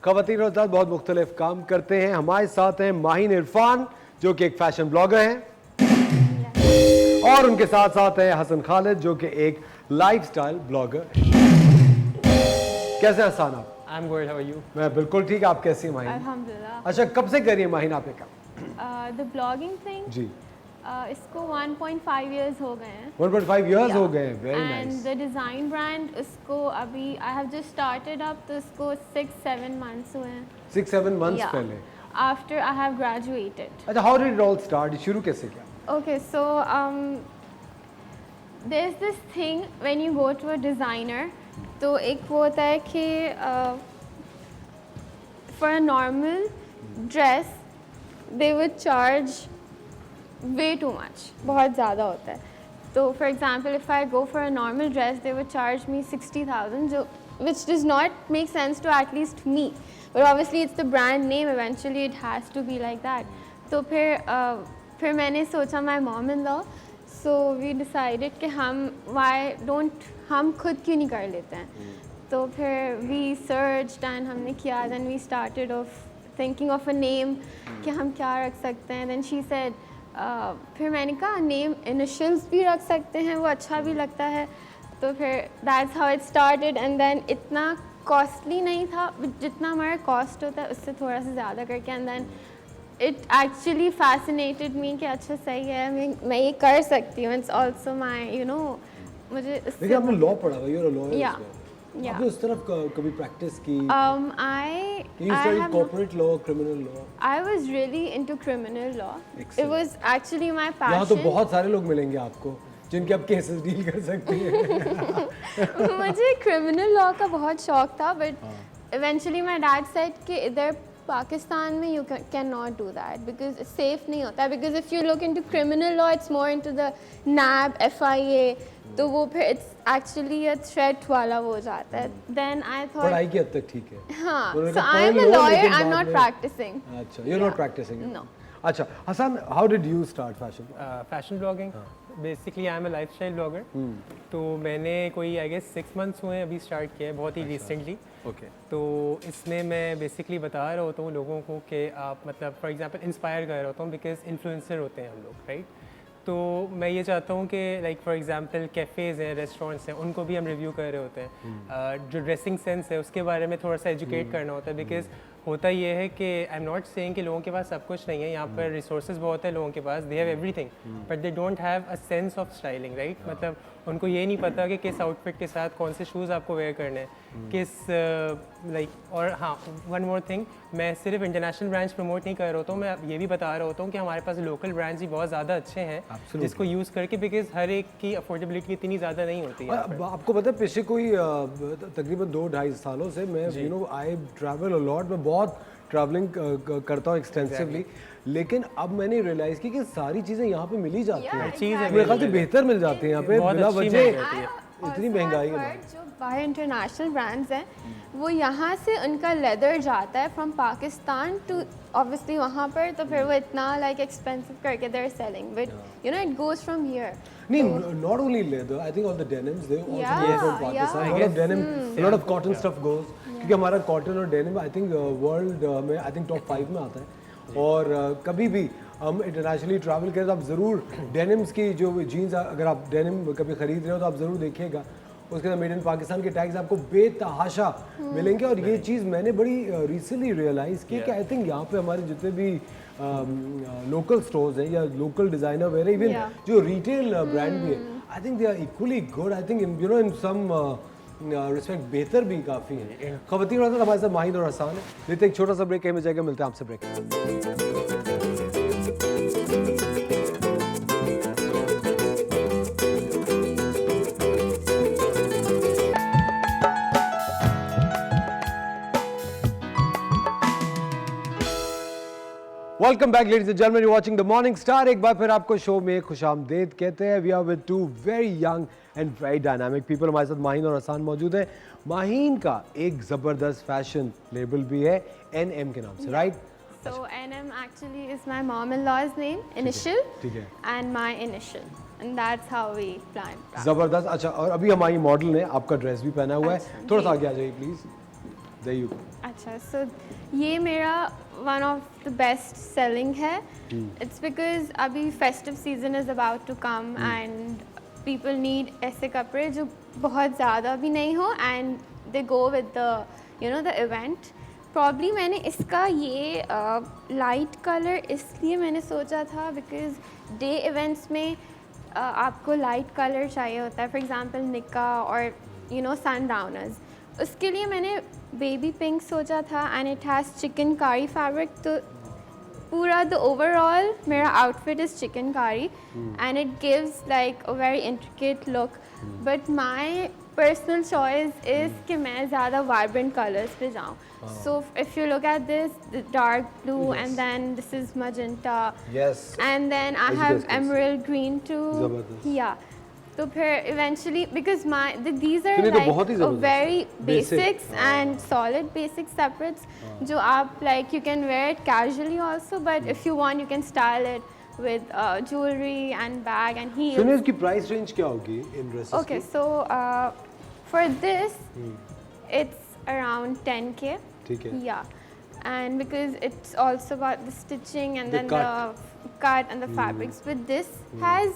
खवातीन और हज़रात बहुत मुख्तलिफ काम करते हैं। हमारे साथ हैं माहिन इरफान जो कि एक फैशन ब्लॉगर हैं, और उनके साथ साथ है हसन खालिद जो कि एक लाइफस्टाइल ब्लॉगर। कैसे हसन आप? I am good, how are you? मैं बिल्कुल ठीक। आप कैसी हैं माहिन? अल्हम्दुलिल्लाह। अच्छा, कब से कर रही है माहिन आप ये काम? द ब्लॉगिंग थिंग जी, इसको 1.5 इयर्स हो गए हैं 1.5 इयर्स Yeah. हो गए हैं। Very and nice. The design brand इसको अभी I have just started up, तो इसको 6-7 मंथ्स हुए हैं 6-7 मंथ्स Yeah. पहले। After I have graduated. अच्छा, how did it all start? शुरू कैसे किया? Okay, so there's this thing when you go to a designer, तो एक वो होता है कि for a normal dress they would charge way too much, बहुत ज़्यादा होता है। तो for example if I go for a normal dress they would charge me 60,000, जो which does not make sense to at least me, but obviously it's the brand name, eventually it has to be like that. तो फिर मैंने सोचा my mom in law, so we decided कि हम खुद क्यों नहीं कर लेते हैं। तो फिर we searched and हमने किया, then we started of thinking of a name कि हम क्या रख सकते हैं। then she said फिर मैंने कहा नेम इनिशियल्स भी रख सकते हैं, वो अच्छा भी लगता है। तो फिर that's how it started, and then इतना कॉस्टली नहीं था, जितना हमारा कॉस्ट होता है उससे थोड़ा सा ज़्यादा करके, and then it actually fascinated me कि अच्छा सही है, मैं ये कर सकती हूँ। इट्स ऑल्सो माई मुझे लेकिन आपने लॉ पढ़ा हुआ, you're a lawyer as Yeah. well. Yeah. आपने उस तरफ कभी प्रैक्टिस की? I You studied corporate law, criminal law. I was really into criminal law. It Excellent. was actually my यहाँ passion. तो बहुत सारे लोग मिलेंगे आपको जिनके आप केसेस डील कर सकते हैं। मुझे क्रिमिनल लॉ का बहुत शौक था, but eventually my dad said कि इधर पाकिस्तान में you can not do that because safe नहीं होता, because if you look into criminal law it's more into the NAB, FIA, तो वो फिर इट्स एक्चुअली अ थ्रेट वाला वो हो जाता है। देन आई थॉट पढ़ाई की हद तक ठीक है। हाँ, उन्होंने सो कहा, आई एम पढ़ अ लो, लॉयर, लेकिन आई एम बाद नॉट में- प्रैक्टिसिंग। अच्छा, you're not practicing. No. अच्छा Hasan, how did you start fashion? Fashion blogging basically I am a lifestyle blogger. तो मैंने कोई आई गेस 6 मंथ्स हुए हैं अभी स्टार्ट किया है, बहुत ही रिसेंटली। Okay. तो इसमें मैं बेसिकली बता रहा होता हूँ लोगों को कि आप मतलब फॉर एग्जांपल इंस्पायर कर रहा होता हूँ, बिकॉज इन्फ्लुएंसर होते हैं हम लोग, राइट? तो मैं ये चाहता हूँ कि लाइक फॉर एग्जांपल कैफ़ेज़ हैं, रेस्टोरेंट्स हैं, उनको भी हम रिव्यू कर रहे होते हैं। जो ड्रेसिंग सेंस है उसके बारे में थोड़ा सा एजुकेट करना होता है, बिकॉज होता ये है कि आई एम नॉट सेइंग कि लोगों के पास सब कुछ नहीं है, यहाँ पर रिसोर्सेज बहुत है लोगों के पास, they have everything but they don't have a sense of styling, right? मतलब उनको ये नहीं पता कि किस आउटफिट के साथ कौन से शूज़ आपको वेयर करने हैं, किस लाइक और हाँ, वन मोर थिंग, मैं सिर्फ इंटरनेशनल ब्रांड्स प्रमोट नहीं कर रहा होता हूँ, मैं ये भी बता रहा होता हूँ कि हमारे पास लोकल ब्रांड्स भी बहुत ज़्यादा अच्छे हैं जिसको यूज़ करके, बिकॉज हर एक की अफोर्डेबिलिटी इतनी ज़्यादा नहीं होती है। आपको पता है पिछले कोई तकरीबन 2-2.5 सालों से मैं आई ट्रैवल अ लॉट, मैं बहुत ट्रैवलिंग करता हूँ एक्सटेंसिवली, लेकिन अब मैंने रियलाइज़ की कि सारी चीज़ें यहाँ पे मिल ही जाती हैं। चीज़ मेरे ख्याल से बेहतर मिल जाती हैं यहाँ पे, बहुत बिना अच्छी वजह मिल जाती है। इतनी महंगाई है। जो बाहर इंटरनेशनल ब्रांड्स हैं वो यहाँ से उनका लेदर जाता है फ्रॉम पाकिस्तान टू ऑब्वियसली वहाँ पर, तो फिर वो इतना लाइक एक्सपेंसिव करके they are selling, but you know it goes from here. नहीं, not only leather, I think all the denims they also Yeah, go from Pakistan. yeah. A lot of denim, a lot of cotton stuff goes. क्योंकि हमारा cotton और denim I think world में I think top 5 में आता है, और कभी भी हम इंटरनेशनली ट्रैवल करें तो आप ज़रूर डेनिम्स की जो जीन्स, अगर आप डेनिम कभी ख़रीद रहे हो तो आप ज़रूर देखिएगा उसके अंदर मेड इन पाकिस्तान के टैग्स आपको बेतहाशा मिलेंगे। और ये चीज़ मैंने बड़ी रिसेंटली रियलाइज़ की कि आई थिंक यहाँ पे हमारे जितने भी लोकल स्टोर्स हैं या लोकल डिज़ाइनर वेयर, इवन जो रिटेल ब्रांड भी है, I think they are equally good. I think you know in some respect बेहतर भी काफ़ी है। खवातीन और हमारे साथ माहिन और हसन है। लेते एक छोटा सा ब्रेक, कहीं में जाएगा, मिलते हैं आपसे break. Welcome back ladies and gentleman, you watching the morning star. एक बार फिर आपको शो में खुशामदीद कहते हैं। We are with two very young and very dynamic people. हमारे साथ माहिन और हसन मौजूद है। माहिन का एक ज़बरदस्त फैशन लेबल भी है NM के नाम से, right? So NM actually is my mom-in-law's name, initial, ठीक है, and my initial, and that's how we plan. ज़बरदस्त। अच्छा, और अभी हमारी मॉडल ने आपका ड्रेस भी पहना हुआ है, थोड़ा सा आगे आ जाइए प्लीज़। there you go. अच्छा, so ये मेरा one of the best selling है. It's because अभी festive season is about to come and people need ऐसे कपड़े जो बहुत ज़्यादा भी नहीं हो and they go with the event. Probably मैंने इसका ये light color इसलिए मैंने सोचा था because day events में आपको light color चाहिए होता है. For example nikah or sundowners. उसके लिए मैंने बेबी पिंक सोचा था and it has chikankari fabric. तो पूरा द ओवरऑल मेरा outfit is chikankari and it gives like a very intricate look. But my personal choice is कि मैं ज़्यादा वाइब्रेंट कलर्स पे जाऊँ. So if you look at this dark blue and then this is magenta and then I have emerald green too या. तो फिर eventually because these are like a very basics and solid basic separates जो आप like you can wear it casually also, but if you want you can style it with jewelry and bag and heels. सुनिए इसकी price range क्या होगी इन dresses? Okay, so for this it's around 10K. ठीक है. Yeah, and because it's also about the stitching and The then cut. the cut and the fabrics. But this has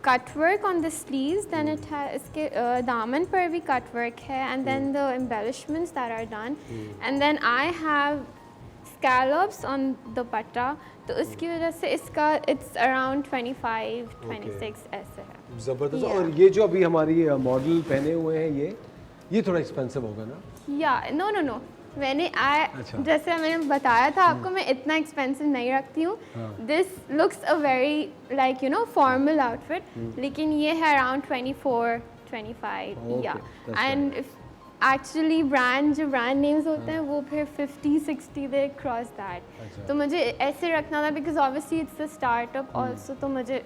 cut work on the sleeves, then it has इसके दामन पर भी cut work है and then the embellishments that are done and then I have scallops on the dupatta. तो उसकी वजह से इसका it's around 25-26 ऐसे है. ज़बरदस्त. Yeah. और ये जो अभी हमारी मॉडल पहने हुए हैं ये थोड़ा एक्सपेंसिव होगा ना? Yeah, no. मैंने अच्छा. जैसे मैंने बताया था आपको मैं इतना एक्सपेंसिव नहीं रखती हूँ. This looks a very like formal outfit लेकिन ये है अराउंड 24-25 या. एंड एक्चुअली जो ब्रांड नेम्स होते हैं वो फिर 50-60 दे क्रॉस दैट. तो मुझे ऐसे रखना था because obviously it's a startup also. तो मुझे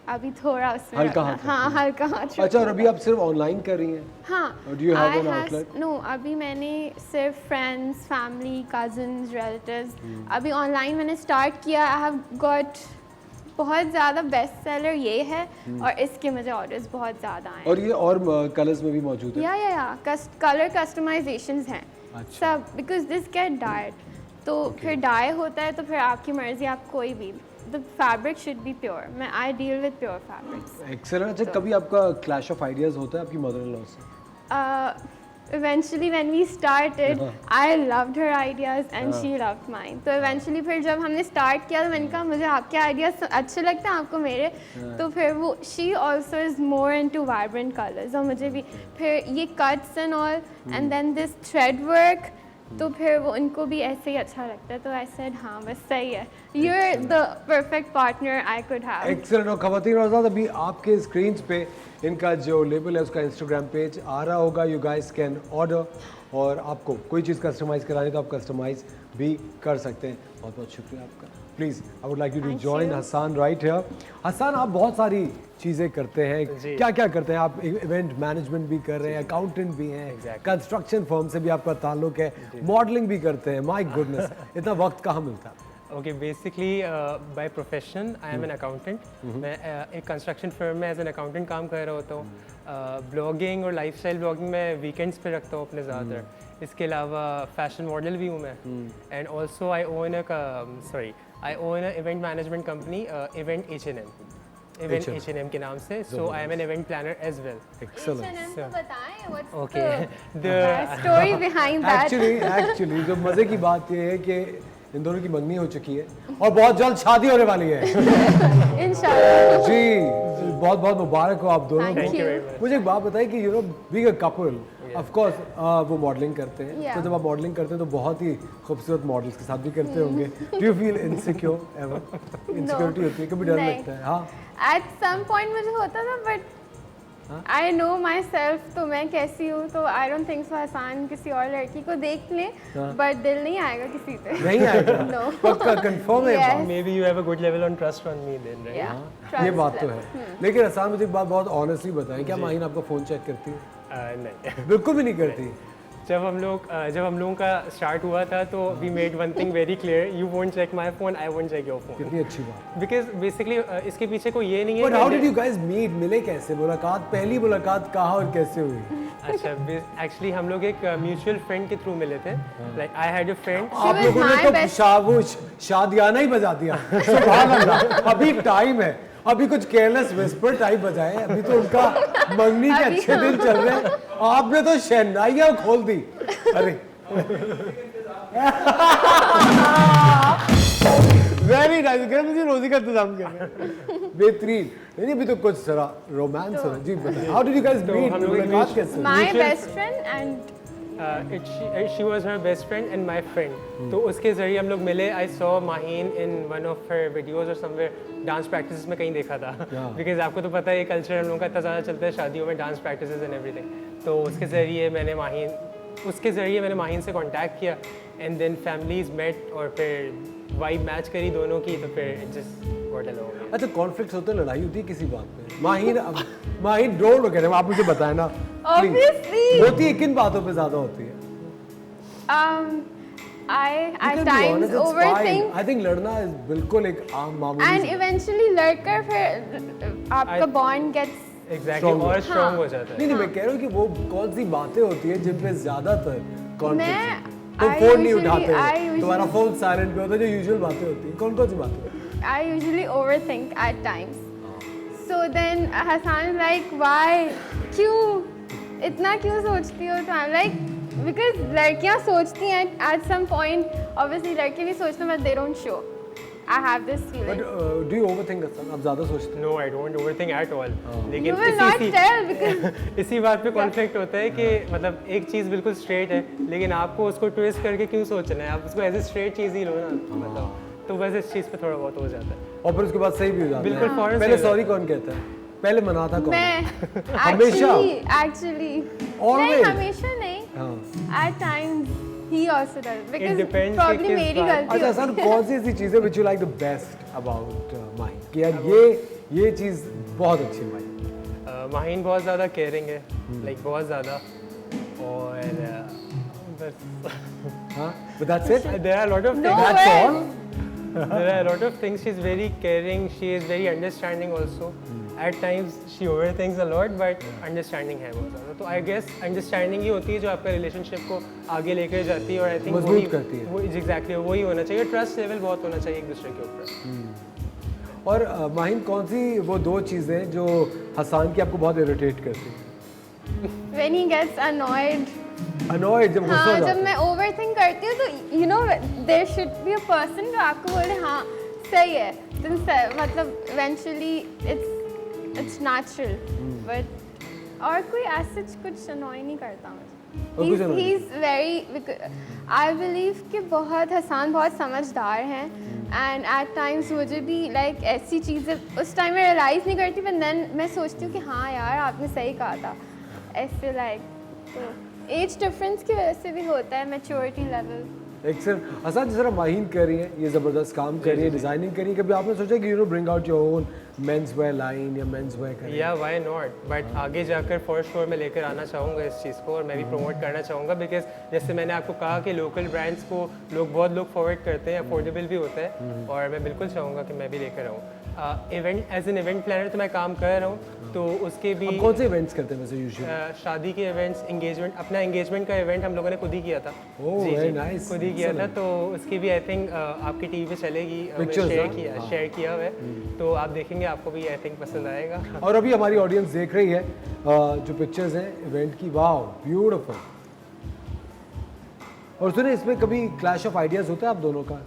अभी थोड़ा उसमें हल्का रखना. हाथ हाँ हल्का हाथ. अच्छा. और अभी आप सिर्फ ऑनलाइन कर रही हैं? हाँ. Or do you have an outlet? No, अभी मैंने सिर्फ फ्रेंड्स, फैमिली, कजन्स, रिलेटिव्स अभी ऑनलाइन मैंने स्टार्ट किया. आई हैव गॉट बहुत ज़्यादा बेस्ट सेलर ये है और इसके मुझे ऑर्डर्स बहुत ज़्यादा आए. और ये और कलर्स में भी मौजूद है? या कलर कस्टमाइजेशंस हैं सब बिकॉज दिस गेट डाइड. तो फिर डाई होता है तो फिर आपकी मर्जी आप कोई भी the fabric should be pure. I deal with pure fabrics. Excellent. अच्छा कभी आपका clash of ideas होता है आपकी mother-in-law से? Eventually when we started, I loved her ideas and she loved mine. तो eventually फिर जब हमने start किया तो मैंने कहा मुझे आपके ideas अच्छे लगते हैं आपको मेरे. तो फिर वो she also is more into vibrant colors और मुझे भी फिर ये cuts and all and then this thread work. तो फिर वो उनको भी ऐसे ही अच्छा लगता है. तो आई सेड हाँ बस सही है. You are the perfect partner I could have. Excellent. और खवातीन और अभी आपके स्क्रीन्स पे इनका जो लेबल है उसका इंस्टाग्राम पेज आ रहा होगा. यू गाइस कैन ऑर्डर और आपको कोई चीज़ कस्टमाइज़ करानी तो आप कस्टमाइज़ भी कर सकते हैं. बहुत बहुत शुक्रिया आपका. Please I would like you to join Hasan right here. Hasan आप बहुत सारी चीज़ें करते हैं. क्या क्या करते हैं आप? इवेंट मैनेजमेंट भी कर रहे हैं, अकाउंटेंट भी हैं, कंस्ट्रक्शन फर्म से भी आपका ताल्लुक है, मॉडलिंग भी करते हैं. माय गुडनेस, इतना वक्त कहाँ मिलता है? Okay, basically by profession I am an accountant. मैं एक कंस्ट्रक्शन फर्म में एज एन अकाउंटेंट काम कर रहा होता हूँ. ब्लॉगिंग और लाइफस्टाइल ब्लॉगिंग मैं वीकेंड्स पे रखता हूँ अपने ज़्यादातर. इसके अलावा फैशन मॉडल भी हूँ मैं. And also I own a event management company event H&M के नाम से. So I am an event planner as well. Excellent. तो बताएं what's okay, the story behind that. Actually जो मज़े की बात ये है कि इन दोनों की मंगनी हो चुकी है और बहुत जल्द शादी होने वाली है. इंशाल्लाह. जी बहुत बहुत मुबारक हो आप दोनों Thank को. you. मुझे एक बात बताइए कि being a couple of course वो मॉडलिंग करते हैं. Yeah. तो जब आप मॉडलिंग करते हैं तो बहुत ही खूबसूरत मॉडल्स के साथ भी करते होंगे. Do you feel insecure ever? Insecurity होती है कभी? डर नहीं. लगता है? हाँ. एट सम पॉइंट मुझे होता था but I know myself. तो मैं कैसी हूँ तो I don't think so Hasan किसी और लड़की को देख ले बट दिल नहीं आएगा किसी पे. नहीं आएगा? No. पक्का कंफर्म है Yes. बात? Maybe you have a good level on trust on me then, right? Yeah, ये trust बात तो level. है. लेकिन हसन मुझे एक बात बहुत ऑनेस्टली बताएं, क्या माहिन आपका फ़ोन चेक करती है? नहीं. बिल्कुल भी नहीं करती. जब हम लोगों का स्टार्ट हुआ था तो we made one thing very clear, you won't check my phone, I won't check your phone. कितनी अच्छी बात। बिकॉज बेसिकली इसके पीछे कोई ये नहीं है। But how did you guys meet? मिले कैसे? मुलाकात, पहली मुलाकात कहाँ और कैसे हुई? अच्छा, एक्चुअली हम लोग एक म्यूचुअल फ्रेंड के थ्रू मिले थे। Like I had a friend. आप was लोगों ने my तो best- शादियाना ही बजा दिया। सुभान अल्लाह। अभी टाइम है, अभी कुछ केयरलेस विस्पर टाइप बजाए, अभी तो उनका मंगनी के अभी अच्छे दिन चल रहे हैं, आपने तो शहनाइयाँ खोल दी। अरे वेरी नाइस। मुझे रोजी का इंतजाम कर रहे हैं, बेहतरीन। नहीं अभी तो कुछ जरा रोमांस हो रहा है। जी बताइए, how did you guys meet? हम लोग मुलाकात कैसे हुई? My Mutual- best friend and she was her best friend and my friend. तो उसके ज़रिए हम लोग मिले। I saw Maheen in one of her videos और समवेयर डांस प्रैक्टिस में कहीं देखा था। बिकॉज आपको तो पता है ये कल्चर हम लोगों का इतना ज़्यादा चलता है शादियों में, डांस प्रैक्टिस एंड एवरीथिंग। तो उसके ज़रिए मैंने माहीन से कॉन्टैक्ट किया एंड देन फैमिलीज मेट और फिर वाइब मैच करी दोनों की, तो फिर जस्ट गॉट अलोंग। अच्छा, कॉन्फ्लिक्ट्स होते हैं, लड़ाई होती है किसी बात पे? माहीन डोंट कह रहे, आप मुझे बताएं ना। please। obviously होती है, किन बातों पे ज्यादा होती है? I You at can be times honest, it's fine. overthink I think लड़ना is बिल्कुल एक आम मामूली and सी- eventually लड़कर फिर आपका bond gets एग्जैक्टली Strong और हो। स्ट्रॉन्ग हो जाता है। नहीं मैं कह रहा हूँ कि वो कौन सी बातें होती है जिन पे ज्यादातर conflicts मैं- होते हैं? तुम I फोन नहीं usually- उठाते I हो, usually- तुम्हारा फोन साइलेंट पे होता है, जो यूजुअल बातें होती हैं। कौन कौन सी बातें होती हैं? I usually overthink at times. So then Hassan is like, why? क्यों? इतना क्यों सोचती हो? तो I'm like, because लड़कियाँ सोचती हैं at some point. Obviously लड़के भी सोचते हैं but they don't show. I have this But feeling. do you overthink Hassan? आप ज्यादा सोचते हैं? No I don't overthink at all. You लेकिन will not tell because इसी बात पे कॉन्फ्लिक्ट होता है कि मतलब एक चीज़ बिल्कुल स्ट्रेट है लेकिन आपको उसको ट्विस्ट करके क्यों सोचना है, आप उसको एज ए स्ट्रेट चीज़ ही लो ना। मतलब तो बस इस चीज़ पे थोड़ा बहुत हो जाता है। और फिर उसके बाद सही भी हो जाता है। बिल्कुल फौरन पहले सही हो सॉरी कौन कहता है? पहले मनाता कौन? मैं हमेशा? actually Always? नहीं, हमेशा नहीं. हाँ। At times he also does because depends probably कि किस मेरी बात- गलती अच्छा होती सर, है. कौन सी ऐसी चीज़ें which you like the best about Mahin? कि यार ये चीज़ बहुत अच्छी है भाई। माहीन बहुत ज़्यादा केयरिंग है, लाइक बहुत ज़्यादा। और बस हाँ, but that's it? there are a lot of No things That's way. all? there are a lot of things. She's very caring, she is very understanding also. At times she overthinks a lot but understanding है बहुत ज़्यादा। तो I guess understanding ही होती है जो आपका relationship को आगे लेकर जाती है और I think मजबूत करती है। वो exactly वही होना चाहिए। ट्रस्ट लेवल बहुत होना चाहिए एक दूसरे के ऊपर। और माहिन, कौन सी वो दो चीज़ें जो हसान की आपको बहुत इरिटेट करती है? When he gets annoyed. Annoyed, जब गुस्सा हो हाँ, जाता जब है। मैं ओवरथिंक करती हूँ तो you know there should be a person जो आपको बोले हाँ सही है, तुम मतलब eventually it's natural but और कोई ऐसा कुछ annoy नहीं करता और कुछ annoy मुझे. He's very I believe कि बहुत हसान बहुत समझदार हैं and at times मुझे भी like ऐसी चीज़ें उस टाइम में realize नहीं करती but then मैं सोचती हूँ कि हाँ यार आपने सही कहा था ऐसे like तो एज डिफरेंस की वजह से भी होता है मैच्योरिटी लेवल. एक सिर्फ हसन जिस तरह माहिन कर रही है, ये ज़बरदस्त काम कर रही है, डिज़ाइनिंग कर रही है, कभी आपने सोचा कि bring out your own men's wear line या मेंस वेयर करें? या व्हाई नॉट, बट आगे जाकर फॉर श्योर मैं लेकर आना चाहूँगा इस चीज़ को और मैं भी प्रमोट करना चाहूँगा बिकॉज जैसे मैंने आपको कहा कि लोकल ब्रांड्स को बहुत लोग फॉरवर्ड करते हैं, अफोर्डेबल भी होता है और मैं बिल्कुल चाहूँगा कि मैं भी लेकर आऊँ. Event as an event planner तो मैं काम कर रहा हूँ तो उसके भी कौन से इवेंट्स करते हैं वैसे यूजुअली? शादी के इवेंट्स, एंगेजमेंट, अपना एंगेजमेंट का इवेंट हम लोगों ने खुद ही किया था. Oh, very nice. खुद ही किया था तो उसकी भी आई थिंक आपकी टीवी पे चलेगी. Pictures, शेयर किया हुआ है तो आप देखेंगे, आपको भी आई थिंक पसंद आएगा. और अभी हमारी ऑडियंस देख रही है जो पिक्चर्स हैं इवेंट की, वाओ ब्यूटीफुल. और सुने, इसमें कभी क्लैश ऑफ आइडियाज होता है आप दोनों का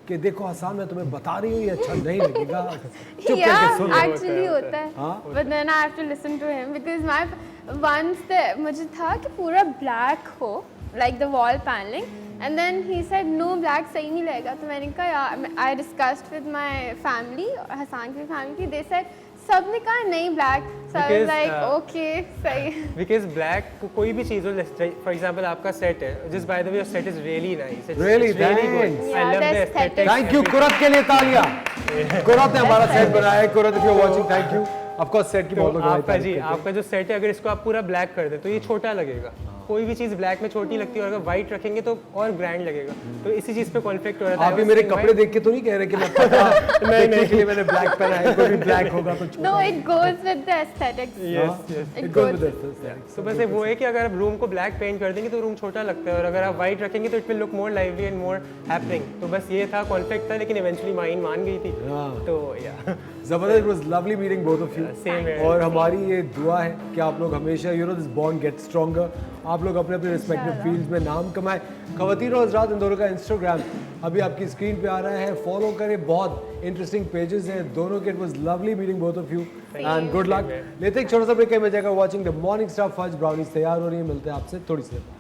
कि देखो हसन मैं तुम्हें बता रही हूँ ये अच्छा नहीं लगेगा, चुप करके सुन लो. एक्चुअली होता है हाँ? But then I have to listen to him because my once मुझे था कि पूरा ब्लैक हो like the wall panelling and then he said no black सही नहीं लगेगा. तो मैंने कहा यार, I discussed with my family, Hasan की फैमिली, दे सेड सबने कहा नहीं black, so I was like okay सही. बिकॉज ब्लैक कोई भी चीज़ हो, फॉर एग्जांपल आपका सेट है, just by the way your set is really nice. Really, thanks. I Yeah, love the the aesthetic. Aesthetic. Thank you कुरत के लिए तालियां. कुरत ने हमारा सेट बनाया है. कुरत, if you are watching, thank you. Of course set की बहुत लोग आपका जी, आपका जो सेट है अगर इसको आप पूरा ब्लैक कर दें तो ये छोटा लगेगा. कोई भी चीज़ ब्लैक में छोटी लगती है और अगर वाइट रखेंगे तो और ग्रैंड लगेगा, तो इसी चीज़ पे कॉन्फ्लिक्ट हो रहा था। आप भी मेरे कपड़े देख के तो नहीं कह रहे कि मैं देखने के लिए मैंने ब्लैक पहना है, कोई भी ब्लैक होगा तो छोटा No, it goes with the aesthetics. Yes yes. it goes with this तो बस वो है कि अगर आप रूम को ब्लैक पेंट कर देंगे तो रूम छोटा लगता है, और अगर आप वाइट रखेंगे तो it will look more lively and more happening. तो बस ये था, कॉन्फ्लिक्ट था, लेकिन इवेंचुअली माइन मान गई थी। हाँ। तो या जबरदस्त, it was lovely meeting both of you. Same here. और हमारी ये दुआ है कि आप लोग हमेशा दिस बॉन्ड गेट स्ट्रॉन्गर, आप लोग अपने अपने रिस्पेक्टिव फील्ड्स में नाम कमाएं। खवातीन और हज़रात, इन दोनों का इंस्टाग्राम अभी आपकी स्क्रीन पे आ रहा है, फॉलो करें, बहुत इंटरेस्टिंग पेजेस हैं दोनों के। It was lovely meeting both of you and good luck. लेते हैं एक छोटा सा ब्रेक, में जाकर watching the morning star fudge brownies तैयार हो रही है, मिलते हैं आपसे थोड़ी सी देर बाद।